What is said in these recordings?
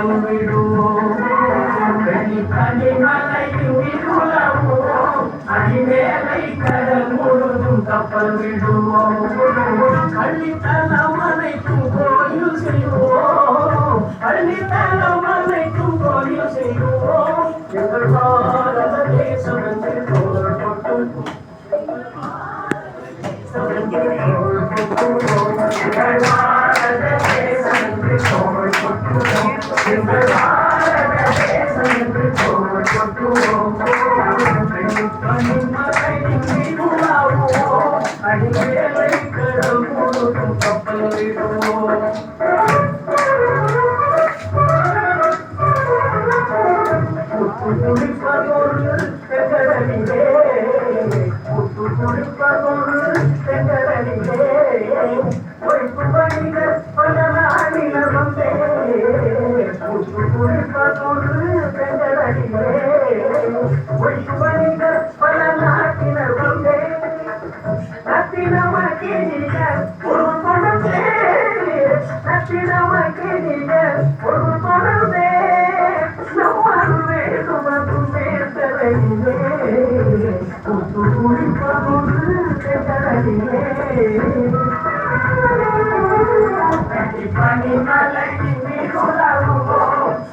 கப்பல் விடுவோம் பனிமலையில் விடுவோம் அடிமேலை கடல் முழுதும் கப்பல் விடுவோம் பள்ளித்தனம் அனைத்தும் கோயில் செய்வோம் பள்ளித்தனம் அனைத்தும் கோயில் செய்வோம் எங்கள் பாரத தேசம் என்று தோல் கொட்டும்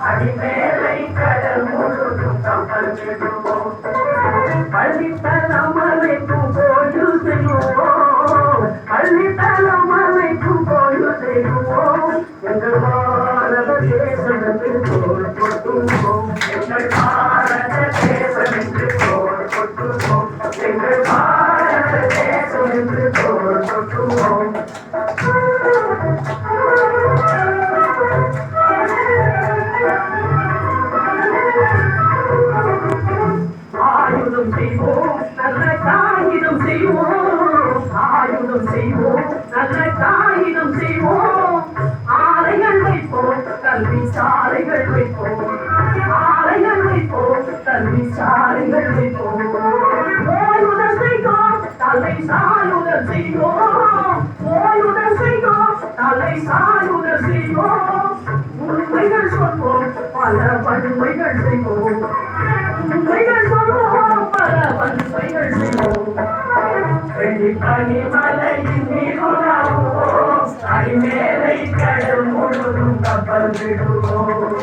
அடிமேலை கடல் முழுதும் கப்பல் விடுவோம் பள்ளித்தனம் அனைத்தும் கோயில் செய்வோம் பள்ளித்தனம் அனைத்தும் கோயில் செய்வோம் எங்கள் பாரத தேசம் என்று தோல் கொட்டுவோம் எங்கள் பாரத தேசம் என்று தோல் கொட்டுவோம் எங்கள் பாரத தேசம் என்று தோல் கொட்டுவோம் ஆயுதம் செய்வோம் நல்ல காகிதம் செய்வோம் ஆயுதம் செய்வோம் நல்ல காகிதம் செய்வோம் ஆலைகள் வைப்போம் கல்வி சாலைகள் வைப்போம் ஆலைகள் வைப்போம் கல்வி சாலைகள் வைப்போம் ஓய்வுடன் செய்வோம் தலை சாயுதல் செய்வோம் ஓய்வுடன் செய்வோம் தலை சாயுதல் செய்வோம் உண்மைகள் சொல்வோம் பல வன்மைகள் செய்வோம் உண்மைகள் சொல்வோம் பல வன்மைகள் செய்வோம் பனிமலையின் மீதுவோம் அடிமேலை கடல் முழுதும் கப்பல் விடுவோம்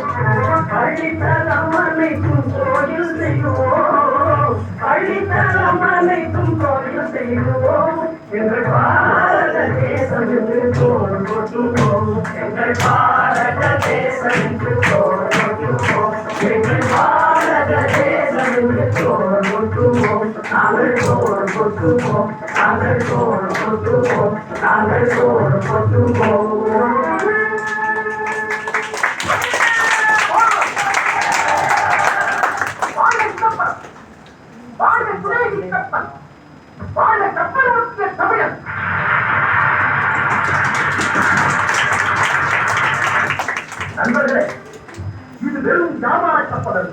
பள்ளித்தலம் அனைத்தும் கோயில் செய்வோம் பள்ளித்தலம் அனைத்தும் கோயில் செய்வோம் எங்கள் பாரத தேசம் என்று தோல் கொட்டுவோம் எங்கள் பாரத தேசம் என்று தோல் கொட்டுவோம் எங்கள் பாரத தேசம் என்று தோல் கொட்டுவோம் நாங்கள் தோல் கொட்டுவோம் நாங்கள் தோல் கொட்டுவோம் நாங்கள் தோல் கொட்டுவோம் நண்பர்களே, இது வெறும் வியாபார கப்பல் அல்ல.